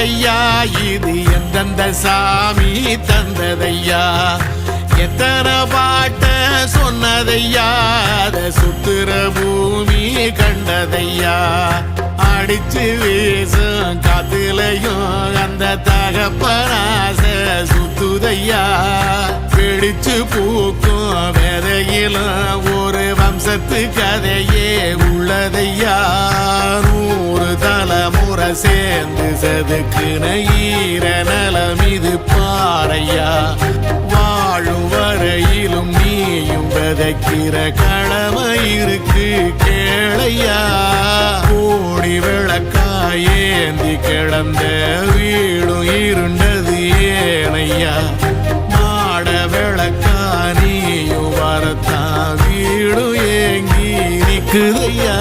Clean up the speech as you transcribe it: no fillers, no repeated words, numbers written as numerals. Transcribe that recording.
வந்ததையா இது எந்தெந்த சாமி தந்ததையா எத்தனை பாட்ட சொன்னதையா அத சுத்துற பூமி கண்டதையா அடிச்சு வீசும் காத்துலையும் அந்த தகப்பனாச சுத்துதையா பிடிச்சு பூக்கும் விதையிலும் ஒரு வம்சத்து கதையே உள்ளதையா 100 தலைமுறை சேர்ந்து செதுக்குன ஈர நலம் இது பாறையா வாழும் வரையிலும் நீயும் விதைக்கிற கடமை இருக்கு கேளையா கோடி விளக்காயேந்தி கிடந்த வீடும் இருண்டது ஏனையா மாட விளக்கா நீயும் வரத்தான் வீடும் ஏங்கி நிக்குதையா